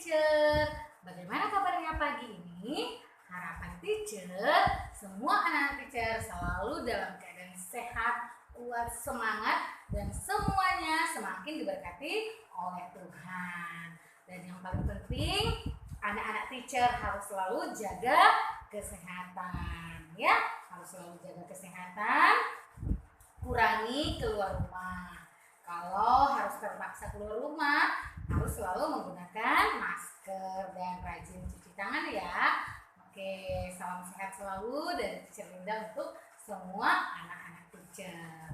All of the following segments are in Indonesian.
teacher. Bagaimana kabarnya pagi ini? Harapan teacher, semua anak teacher selalu dalam keadaan sehat, kuat, semangat, dan semuanya semakin diberkati oleh Tuhan. Dan yang paling penting, anak-anak teacher harus selalu jaga kesehatan, ya. Harus selalu jaga kesehatan, kurangi keluar rumah. Kalau harus terpaksa keluar rumah, harus selalu menggunakan masker dan rajin cuci tangan ya. Oke, salam sehat selalu dari Teacher Linda untuk semua anak-anak teacher.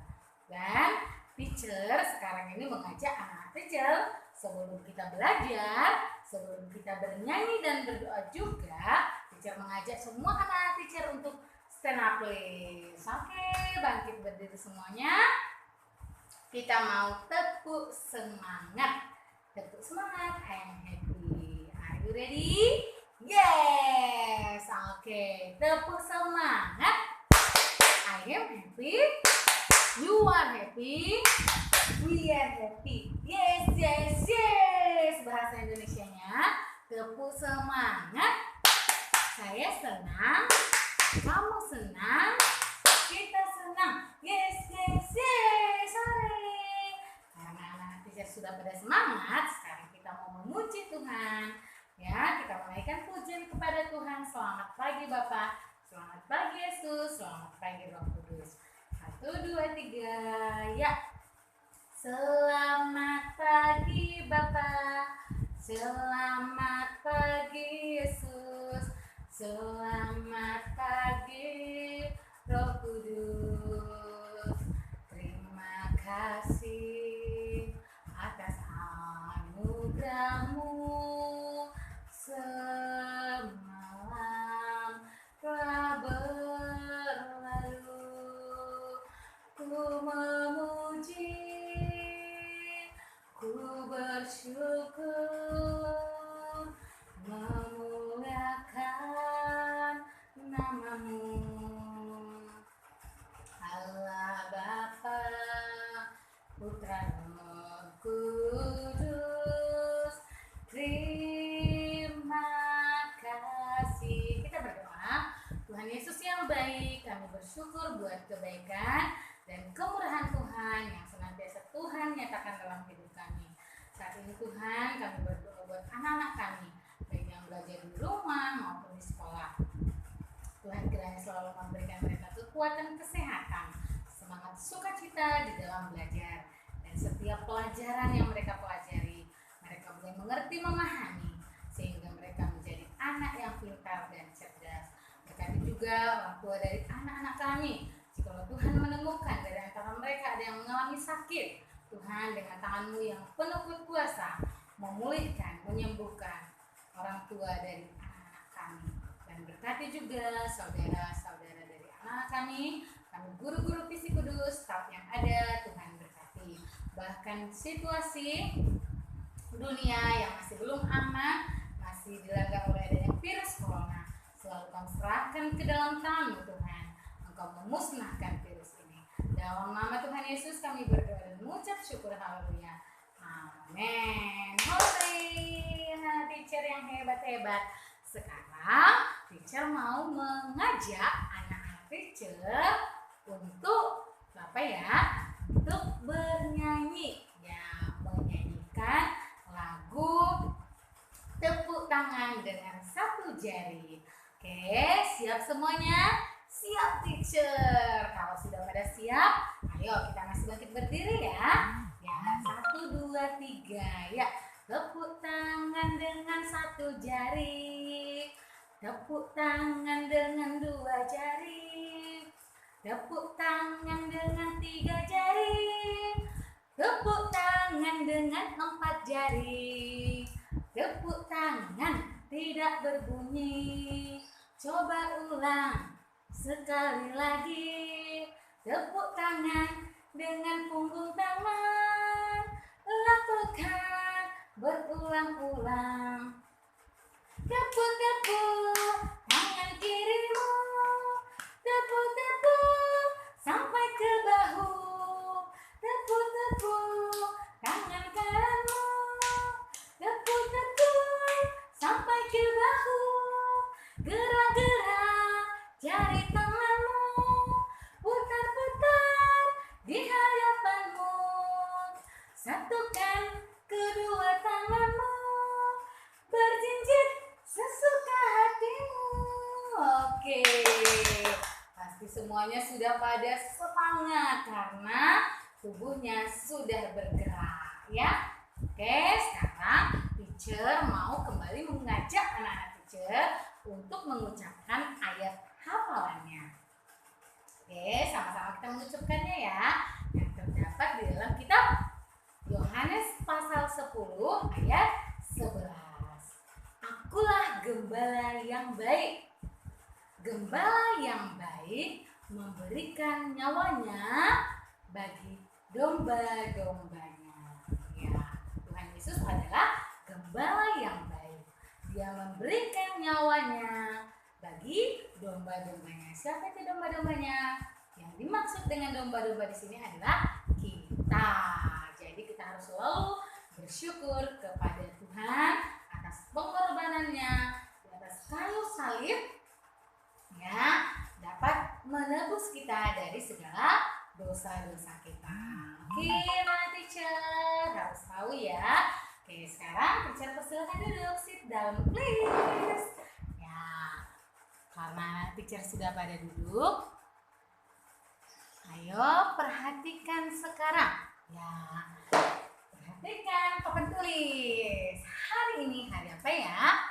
Dan teacher sekarang ini mengajak anak-anak teacher sebelum kita belajar, sebelum kita bernyanyi dan berdoa juga, teacher mengajak semua anak-anak teacher untuk stand up please. Oke, bangkit berdiri semuanya. Kita mau tepuk semangat. Tepuk semangat, I am happy. Are you ready? Yes. Oke, tepuk semangat. I am happy. You are happy. We are happy. Yes, yes, yes. Bahasa Indonesianya, tepuk semangat. Saya senang. Kamu senang. Kita senang. Yes, yes, yes. Sore. Karena anak-anak teacher sudah pada semangat, sekarang kita mau memuji Tuhan. Ya, kita menaikkan pujian kepada Tuhan. Selamat pagi Bapak. Selamat pagi Yesus. Selamat pagi Roh Kudus. 1, 2, 3. Ya. Selamat pagi Bapak. Selamat pagi Yesus. Selamat pagi Roh Kudus. Terima kasih atas anugerah-Mu. Semalam telah berlalu, ku memuji, ku bersyukur, memuliakan nama-Mu. Allah Bapa, Putra, Roh Kudus, terima kasih. Kita berdoa. Tuhan Yesus yang baik, kami bersyukur buat kebaikan dan kemurahan Tuhan yang senantiasa Tuhan nyatakan dalam hidup kami. Saat ini Tuhan, kami berdoa buat anak-anak kami, baik yang belajar di rumah maupun di sekolah. Tuhan kiranya selalu memberikan mereka kekuatan, kesehatan, semangat, sukacita di dalam belajar. Dan setiap pelajaran yang mereka pelajari, mereka boleh mengerti, memahami, sehingga mereka menjadi anak yang pintar dan cerdas. Berkati juga orang tua dari anak-anak kami. Jikalau Tuhan menemukan dari antara mereka ada yang mengalami sakit, Tuhan dengan tangan-Mu yang penuh kuasa memulihkan, menyembuhkan orang tua dari anak-anak kami. Dan berkati juga saudara-saudara dari anak kami guru-guru Visi Kudus, staf yang ada, Tuhan berkati. Bahkan situasi dunia yang masih belum aman, masih dilanda oleh adanya virus corona, selalu kami serahkan ke dalam tangan-Mu Tuhan. Engkau memusnahkan virus ini. Dalam nama Tuhan Yesus kami berdoa dan mengucap syukur, haleluya. Amin. Hore, teacher yang hebat-hebat. Sekarang teacher mau mengajak anak-anak teacher untuk apa ya? Untuk bernyanyi. Ya, menyanyikan lagu Tepuk Tangan dengan Satu Jari. Oke, siap semuanya? Siap teacher. Kalau sudah pada siap, ayo kita masih bangkit berdiri ya. Ya, 1, 2, 3. Ya. Tepuk tangan dengan satu jari, tepuk tangan dengan 2 jari, tepuk tangan dengan 3 jari, tepuk tangan dengan 4 jari, tepuk tangan tidak berbunyi. Coba ulang sekali lagi, tepuk tangan dengan punggung tangan, lakukan berulang-ulang. Tepuk-tepuk tangan kirimu, tepuk-tepuk sampai ke bahu, tepuk-tepuk tangan kananmu, tepuk-tepuk semuanya sudah pada semangat karena tubuhnya sudah bergerak ya. Oke, sekarang teacher mau kembali mengajak anak-anak teacher untuk mengucapkan ayat hafalannya. Oke, sama-sama kita mengucapkannya ya. Yang terdapat di dalam kitab Yohanes pasal 10 ayat 11. Akulah gembala yang baik. Gembala yang baik memberikan nyawanya bagi domba-dombanya. Ya, Tuhan Yesus adalah gembala yang baik. Dia memberikan nyawanya bagi domba-dombanya. Siapa itu domba-dombanya? Yang dimaksud dengan domba-domba di sini adalah kita. Jadi kita harus selalu bersyukur kepada Tuhan atas pengorbanannya di atas kayu salib, ya, dapat menebus kita dari segala dosa-dosa kita. Oke, anak teacher harus tahu ya. Oke, sekarang teacher persilakan duduk, sit down please. Ya, karena teacher sudah pada duduk, ayo perhatikan sekarang. Ya, perhatikan papan tulis. Hari ini hari apa ya?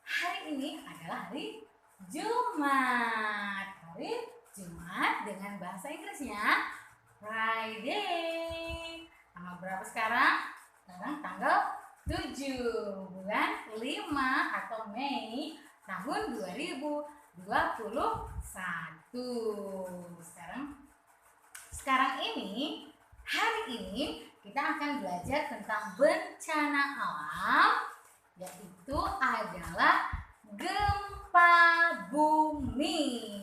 Hari ini adalah hari Jumat. Hari Jumat dengan bahasa Inggrisnya Friday. Tanggal berapa sekarang? Sekarang tanggal 7 bulan 5 atau Mei tahun 2021. Sekarang ini, hari ini kita akan belajar tentang bencana alam, yaitu adalah gempa bumi.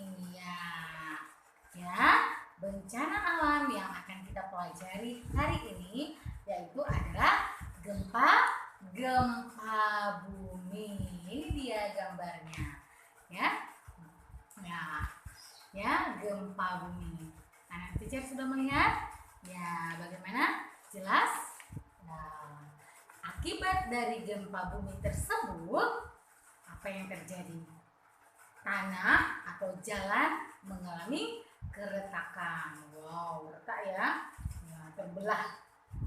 Ya, bencana alam yang akan kita pelajari hari ini yaitu adalah gempa bumi. Ini dia gambarnya, ya, gempa bumi. Anak teacher sudah melihat, ya, bagaimana? Jelas? Nah, akibat dari gempa bumi tersebut, apa yang terjadi? Tanah atau jalan mengalami keretakan. Wow, retak ya, terbelah.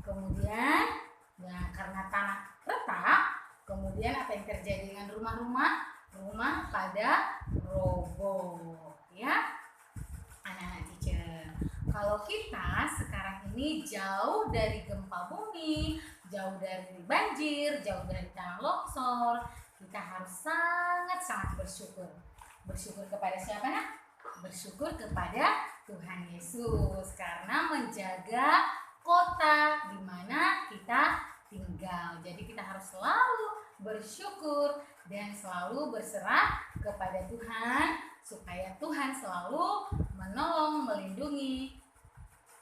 Kemudian, ya, karena tanah retak, kemudian apa yang terjadi dengan rumah-rumah? Rumah pada roboh, ya, anak-anak teacher. Kalau kita sekarang ini jauh dari gempa bumi, jauh dari banjir, jauh dari tanah longsor, kita harus sangat-sangat bersyukur. Bersyukur kepada siapa, nak? Bersyukur kepada Tuhan Yesus karena menjaga kota di mana kita tinggal. Jadi kita harus selalu bersyukur dan selalu berserah kepada Tuhan supaya Tuhan selalu menolong, melindungi,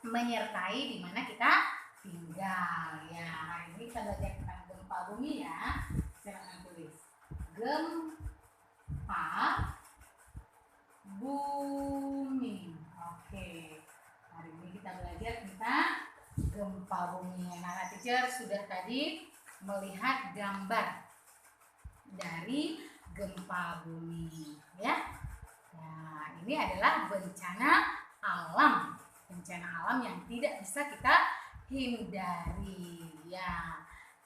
menyertai di mana kita tinggal. Ya, hari ini kita belajar tentang gempa bumi ya. Silakan tulis. Gempa bumi. Oke. Hari ini kita belajar tentang gempa bumi. Nah, teacher sudah tadi melihat gambar dari gempa bumi, ya. Nah, ini adalah bencana alam. Bencana alam yang tidak bisa kita hindari, ya.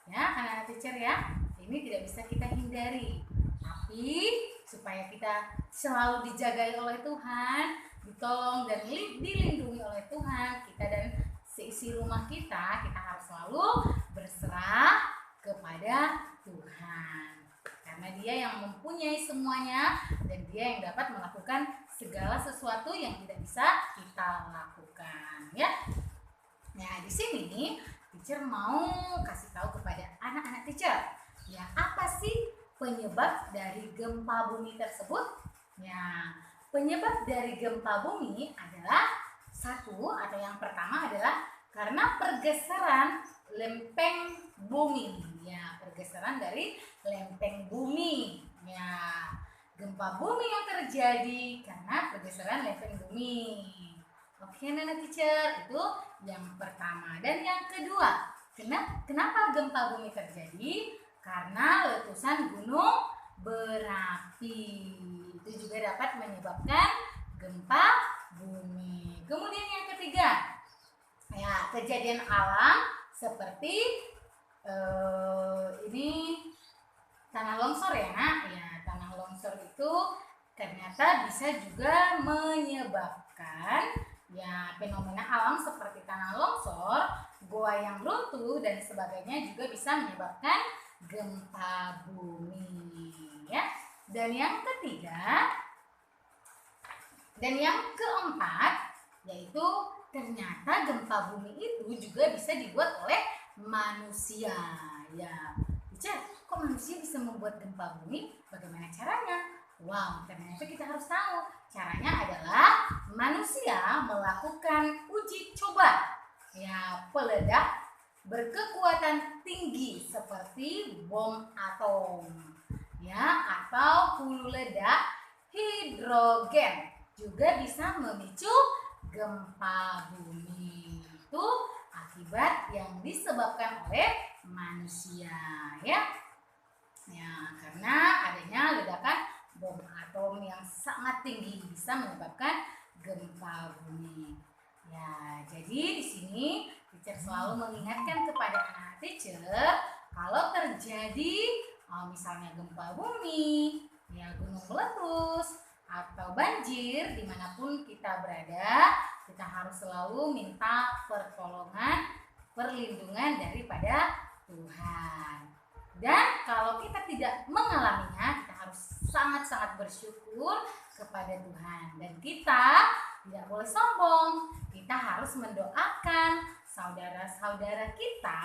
Ya, anak-anak teacher ya. Ini tidak bisa kita hindari. Tapi supaya kita selalu dijagai oleh Tuhan, ditolong dan dilindungi oleh Tuhan, kita dan seisi rumah kita harus selalu berserah kepada Tuhan. Karena Dia yang mempunyai semuanya dan Dia yang dapat melakukan segala sesuatu yang tidak bisa kita lakukan, ya. Nah, di sini teacher mau kasih tahu kepada anak-anak teacher, ya, apa sih penyebab dari gempa bumi tersebut? Ya, penyebab dari gempa bumi adalah satu atau yang pertama adalah karena pergeseran lempeng bumi. Ya, pergeseran dari lempeng bumi. Ya, gempa bumi yang terjadi karena pergeseran lempeng bumi. Oke, anak teacher, itu yang pertama. Dan yang kedua, kenapa gempa bumi terjadi? Karena letusan gunung berapi. Itu juga dapat menyebabkan gempa bumi. Kemudian yang ketiga, ya, kejadian alam seperti ini tanah longsor ya nak. Ya, tanah longsor itu ternyata bisa juga menyebabkan ya fenomena alam seperti tanah longsor, goa yang runtuh dan sebagainya, juga bisa menyebabkan gempa bumi ya. Dan yang ketiga dan yang keempat yaitu ternyata gempa bumi itu juga bisa dibuat oleh manusia ya. Teacher, kok manusia bisa membuat gempa bumi? Bagaimana caranya? Wow, ternyata kita harus tahu. Caranya adalah manusia melakukan uji coba ya, peledak berkekuatan tinggi seperti bom atom ya, atau hulu ledak hidrogen juga bisa memicu gempa bumi. Itu akibat yang disebabkan oleh manusia ya. Ya, karena adanya ledakan bom atom yang sangat tinggi bisa menyebabkan gempa bumi. Ya, jadi di sini teacher selalu mengingatkan kepada anak teacher kalau terjadi misalnya gempa bumi, ya gunung meletus atau banjir, dimanapun kita berada, kita harus selalu minta pertolongan, perlindungan daripada Tuhan. Dan kalau kita tidak mengalaminya, kita harus sangat-sangat bersyukur kepada Tuhan. Dan kita tidak boleh sombong. Kita harus mendoakan saudara-saudara kita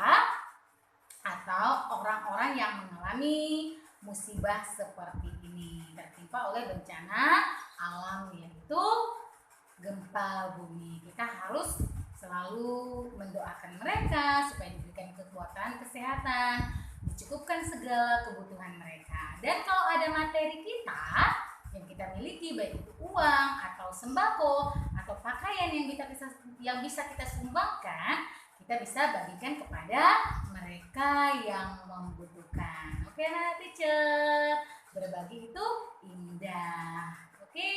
atau orang-orang yang mengalami musibah seperti ini, tertimpa oleh bencana alam yaitu gempa bumi. Kita harus selalu mendoakan mereka supaya diberikan kekuatan kesehatan, dicukupkan segala kebutuhan mereka. Dan kalau ada materi kita yang kita miliki, baik itu uang atau sembako atau pakaian yang bisa kita sumbangkan, kita bisa bagikan kepada mereka yang membutuhkan. Oke, nah teacher, berbagi itu indah. Oke,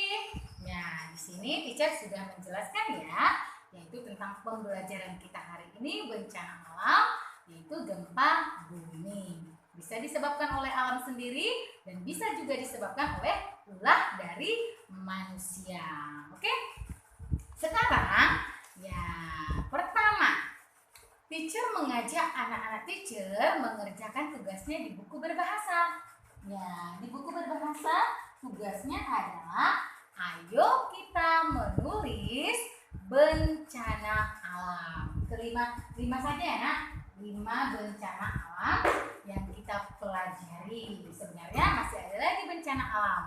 nah di sini teacher sudah menjelaskan ya, yaitu tentang pembelajaran kita hari ini, bencana alam, yaitu gempa bumi. Bisa disebabkan oleh alam sendiri dan bisa juga disebabkan oleh ulah dari manusia. Oke, sekarang ya pertama, teacher mengajak anak-anak teacher mengerjakan tugasnya di buku berbahasa. Ya, di buku berbahasa tugasnya adalah ayo kita menulis bencana alam. Kelima saja ya nak. 5 bencana alam yang kita pelajari. Sebenarnya masih ada lagi bencana alam.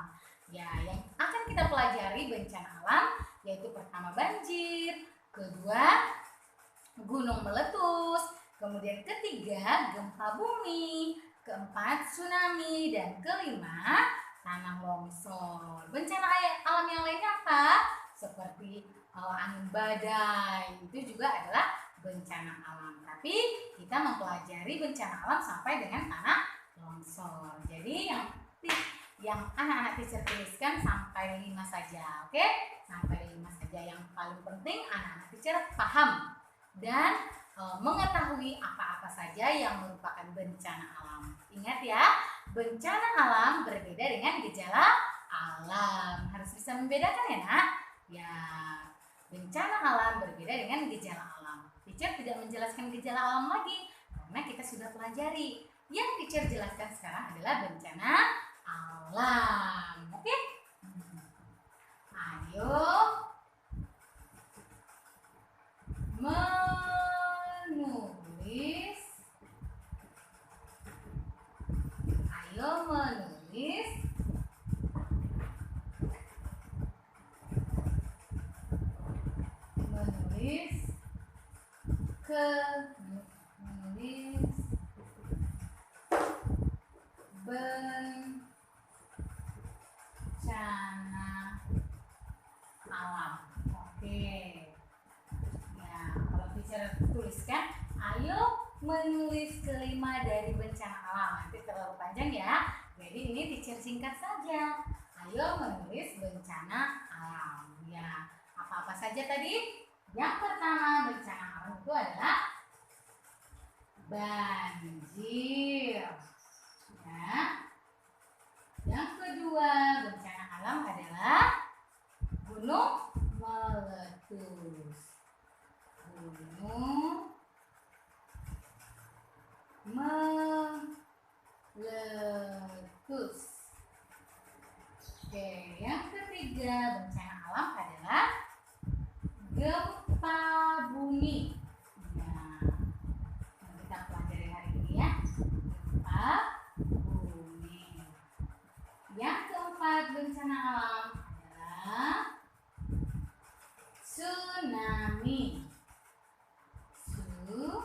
Ya, yang akan kita pelajari bencana alam yaitu pertama banjir, kedua gunung meletus, kemudian ketiga gempa bumi, keempat tsunami, dan kelima tanah longsor. Bencana alam yang lainnya apa? Seperti angin badai, itu juga adalah bencana alam. Tapi kita mempelajari bencana alam sampai dengan tanah longsor. Jadi yang anak-anak teacher tuliskan sampai 5 saja, oke? Sampai 5 saja. Yang paling penting anak-anak teacher paham dan mengetahui apa-apa saja yang merupakan bencana alam. Ingat ya, bencana alam berbeda dengan gejala alam. Harus bisa membedakan ya nak. Ya, bencana alam berbeda dengan gejala alam. Teacher tidak menjelaskan gejala alam lagi karena kita sudah pelajari. Yang teacher jelaskan sekarang adalah bencana alam. Oke? Ayo menulis menulis bencana alam. Oke. Ya, kalau teacher tuliskan, ayo menulis kelima dari bencana alam. Nanti terlalu panjang ya. Jadi ini teacher singkat saja. Ayo menulis bencana alam. Ya, apa Apa saja tadi? Yang pertama bencana alam itu adalah banjir. Ya. Yang kedua bencana alam adalah gunung meletus. Gunung meletus. Oke, yang ketiga bencana alam adalah gempa bumi. Nah, yang kita pelajari hari ini ya, gempa bumi. Yang keempat bencana alam adalah tsunami. Tsunami.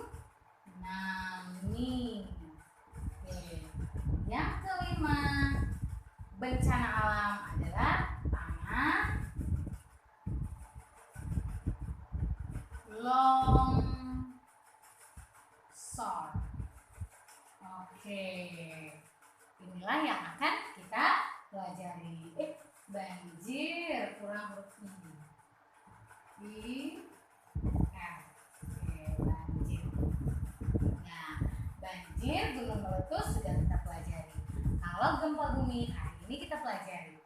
Oke. Yang kelima bencana alam adalah tanah longsor. Oke, inilah yang akan kita pelajari. Banjir kurang huruf I. Oke, banjir. Nah, banjir, gunung meletus sudah kita pelajari. Kalau gempa bumi hari ini kita pelajari.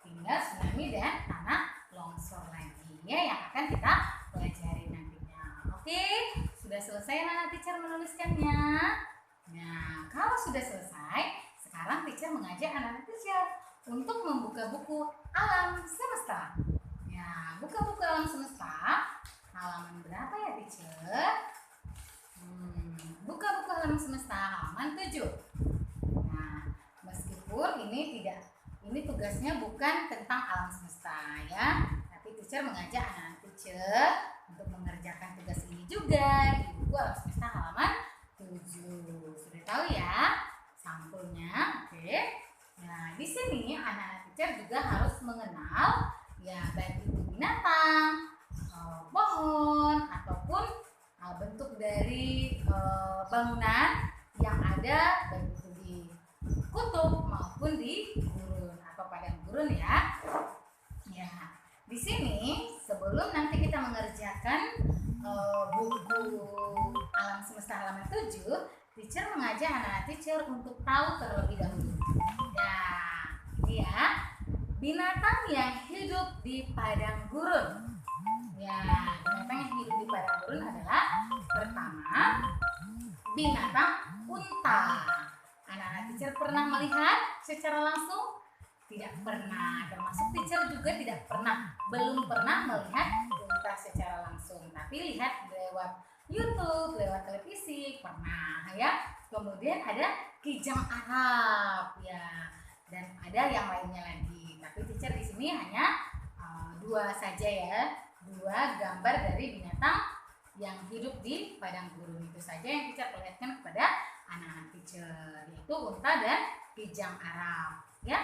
Tinggal tsunami dan tanah longsor lagi ya yang akan kita pelajari nantinya. Oke, sudah selesai anak teacher menuliskannya. Nah, kalau sudah selesai, sekarang teacher mengajak anak teacher untuk membuka buku Alam Semesta. Ya, buka buku Alam Semesta. Halaman berapa ya teacher? Buka buku Alam Semesta halaman 7. Nah, meskipun ini tugasnya bukan tentang alam semesta ya, tapi teacher mengajak anak teacher untuk mengerjakan tugas ini juga di buku Alam Semesta halaman 7. Sudah tahu ya sampulnya? Oke. Nah, di sini anak teacher juga harus mengenal ya baik itu binatang, pohon ataupun bentuk dari bangunan yang ada baik itu di kutub maupun di gurun atau padang gurun ya. Ya, di sini sebelum nanti kita mengerjakan buku Alam Semesta halaman 7, teacher mengajak anak teacher untuk tahu terlebih dahulu. Ya, ini ya, binatang yang hidup di padang gurun. Ya, binatang yang hidup di padang gurun adalah pertama binatang unta. Anak-anak teacher pernah melihat secara langsung? Tidak pernah. Termasuk teacher juga belum pernah melihat unta secara langsung. Tapi lihat lewat YouTube, lewat televisi pernah ya. Kemudian ada kijang Arab ya, dan ada yang lainnya lagi. Tapi teacher di sini hanya 2 saja ya, 2 gambar dari binatang yang hidup di padang gurun itu saja yang teacher perlihatkan kepada anak-anak teacher, yaitu unta dan kijang Arab ya.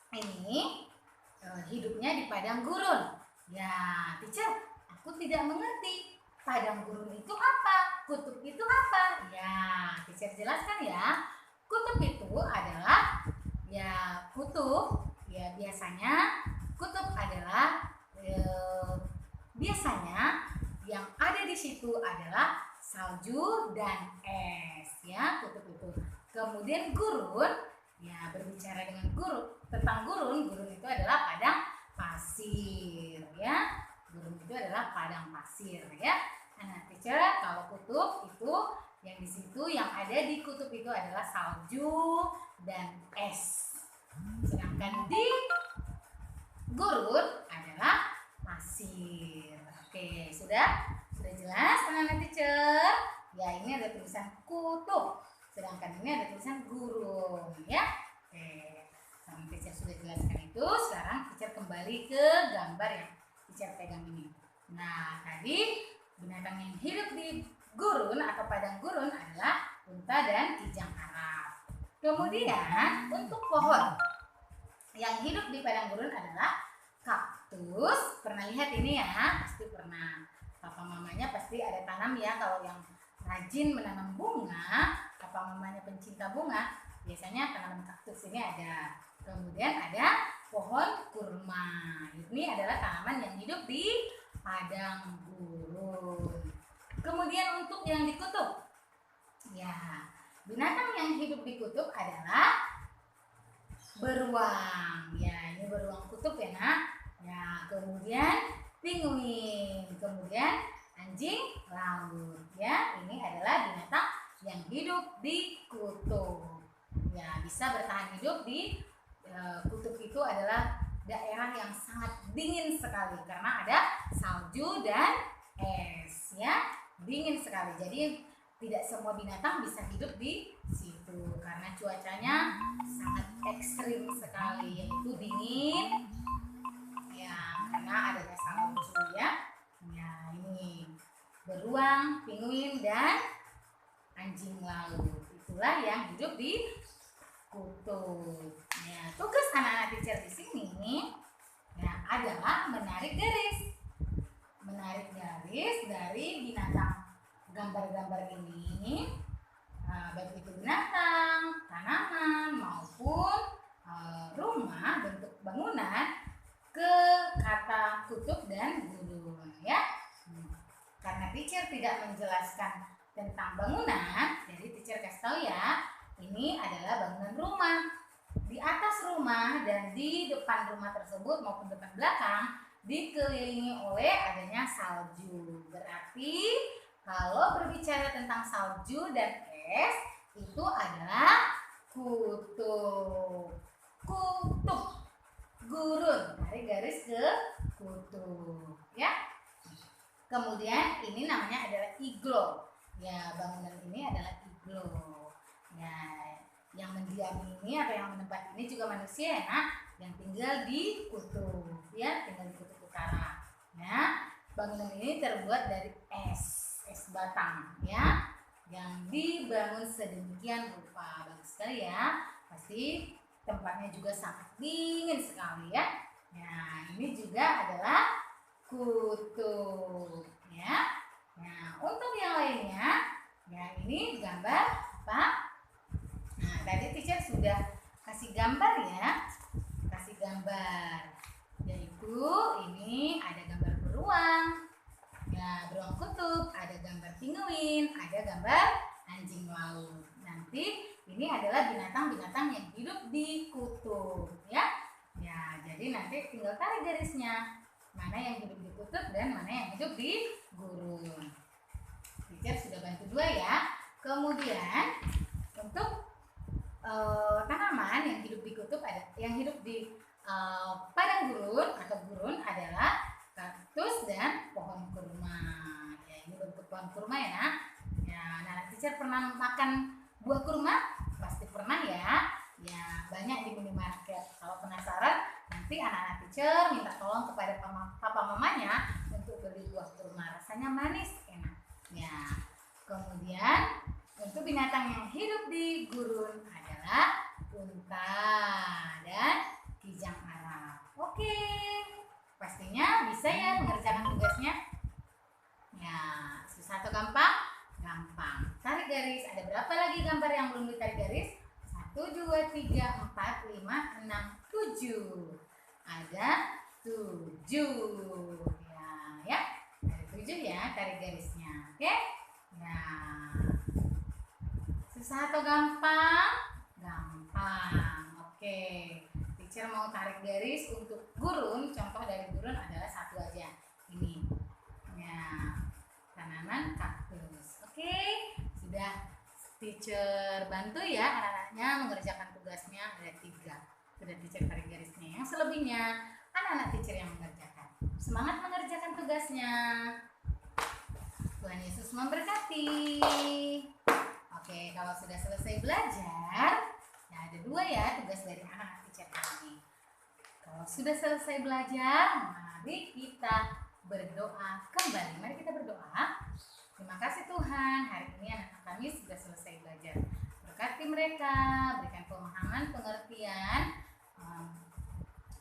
Ini hidupnya di padang gurun. Ya, teacher, aku tidak mengerti. Padang gurun itu apa? Kutub itu apa? Ya, teacher jelaskan ya. Kutub itu adalah ya kutub. Ya, biasanya kutub adalah biasanya yang ada di situ adalah salju dan es ya, kutub itu. Kemudian gurun, ya berbicara dengan tentang gurun itu adalah padang pasir ya. Gurun itu adalah padang pasir ya. Nah, teacher, kalau kutub itu yang di situ yang ada di kutub itu adalah salju dan es. Sedangkan di gurun adalah pasir. Oke, sudah jelas anak-anak teacher? Ya, ini ada tulisan kutub. Sedangkan ini ada tulisan gurun ya. Oke, sama teacher sudah jelaskan itu. Sekarang teacher kembali ke gambar yang teacher pegang ini. Nah, tadi binatang yang hidup di gurun atau padang gurun adalah unta dan kijang Arab. Kemudian untuk pohon yang hidup di padang gurun adalah kaktus. Pernah lihat ini ya? Pasti pernah. Papa mamanya pasti ada tanam ya. Kalau yang rajin menanam bunga, papa mamanya pencinta bunga, biasanya tanaman kaktus ini ada. Kemudian ada pohon kurma. Ini adalah tanaman yang hidup di padang gurun. Kemudian untuk yang di kutub, ya, binatang yang hidup di kutub adalah beruang. Ya, ini beruang kutub ya nak. Ya, kemudian pinguin, kemudian anjing laut. Ya, ini adalah binatang yang hidup di kutub. Ya, bisa bertahan hidup di kutub. Itu adalah daerah yang sangat dingin sekali karena ada salju dan es. Ya, dingin sekali. Jadi tidak semua binatang bisa hidup di situ karena cuacanya sangat ekstrim sekali, yaitu dingin. Ya, karena adanya salju ya. Ya, ini beruang, pinguin dan anjing laut. Itulah yang hidup di kutub. Ya, tugas anak-anak teacher di sini ya adalah menarik garis. Menarik garis dari binatang gambar-gambar ini, baik itu binatang, tanaman maupun rumah, bentuk bangunan, ke kata kutub dan gurun ya. Karena teacher tidak menjelaskan tentang bangunan, jadi teacher kasih tahu ya, ini adalah bangunan rumah. Di atas rumah dan di depan rumah tersebut maupun depan belakang dikelilingi oleh adanya salju. Berarti kalau berbicara tentang salju dan es, itu adalah kutub. Kutub, gurun, tarik garis ke kutub ya. Kemudian ini namanya adalah iglo. Ya, bangunan ini adalah iglo. Ya, yang mendiami ini atau yang menempati ini juga manusia ya nak, yang tinggal di kutub ya, tinggal di kutub utara. Ya, bangunan ini terbuat dari es batang ya, yang dibangun sedemikian rupa. Bagus sekali ya, pasti tempatnya juga sangat dingin sekali ya. Nah, ini juga adalah kutub ya. Nah, untuk yang lainnya, ya ini gambar apa? Nah, tadi teacher sudah kasih gambar ya, kasih gambar, yaitu ini ada gambar beruang, ya beruang kutub, ada gambar pinguin, ada gambar anjing laut. Nanti ini adalah binatang-binatang yang hidup di kutub ya. Ya, jadi nanti tinggal tarik garisnya, mana yang hidup di kutub dan mana yang hidup di gurun. Teacher sudah bantu dua ya. Kemudian untuk tanaman yang hidup di kutub ada, yang hidup di padang gurun atau gurun adalah kaktus dan pohon kurma. Ya, ini bentuk pohon kurma ya nak. Ya, anak teacher pernah makan buah kurma? Pasti pernah ya. Ya, banyak di minimarket. Kalau penasaran, nanti anak-anak teacher minta tolong kepada papa mamanya untuk beli buah kurma. Rasanya manis, enak. Ya. Kemudian untuk binatang yang hidup di gurun adalah unta dan kijang Arab. Oke. Pastinya bisa ya mengerjakan tugasnya. Ya, susah atau gampang? Gampang. Tarik garis. Ada berapa lagi gambar yang belum ditarik garis? 1, 2, 3, 4, 5, 6, 7. Ada 7. Ya. Ada 7 ya tarik garisnya. Oke? Nah. Susah atau gampang? Gampang. Oke. Teacher mau tarik garis untuk gurun. Contoh dari gurun adalah satu aja. Ini. Ya. Tanaman kaktus. Oke. Sudah teacher bantu ya anak-anaknya mengerjakan tugasnya. Ada 3. Sudah teacher tarik garisnya. Yang selebihnya anak-anak teacher yang mengerjakan. Semangat mengerjakan tugasnya. Tuhan Yesus memberkati. Oke, kalau sudah selesai belajar, ya ada 2 ya tugas dari anak-anak teacher kali ini. Kalau sudah selesai belajar, mari kita berdoa kembali. Mari kita berdoa. Terima kasih Tuhan, hari ini anak-anak kami sudah selesai belajar. Berkati mereka, berikan pemahaman, pengertian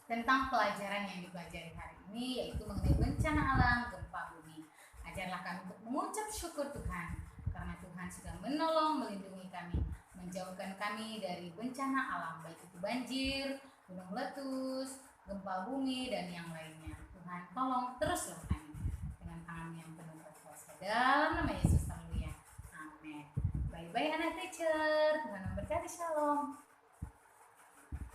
tentang pelajaran yang dipelajari hari ini, yaitu mengenai bencana alam, gempa bumi. Ajarlah kami untuk mengucap syukur Tuhan, karena Tuhan sudah menolong, melindungi kami, menjauhkan kami dari bencana alam, baik itu banjir, gunung meletus, gempa bumi, dan yang lainnya. Tuhan tolong teruslah kami dengan tangan yang penuh berkuasa. Dalam nama Yesus, haleluya. Amin. Bye-bye anak teacher. Tuhan memberkati, shalom.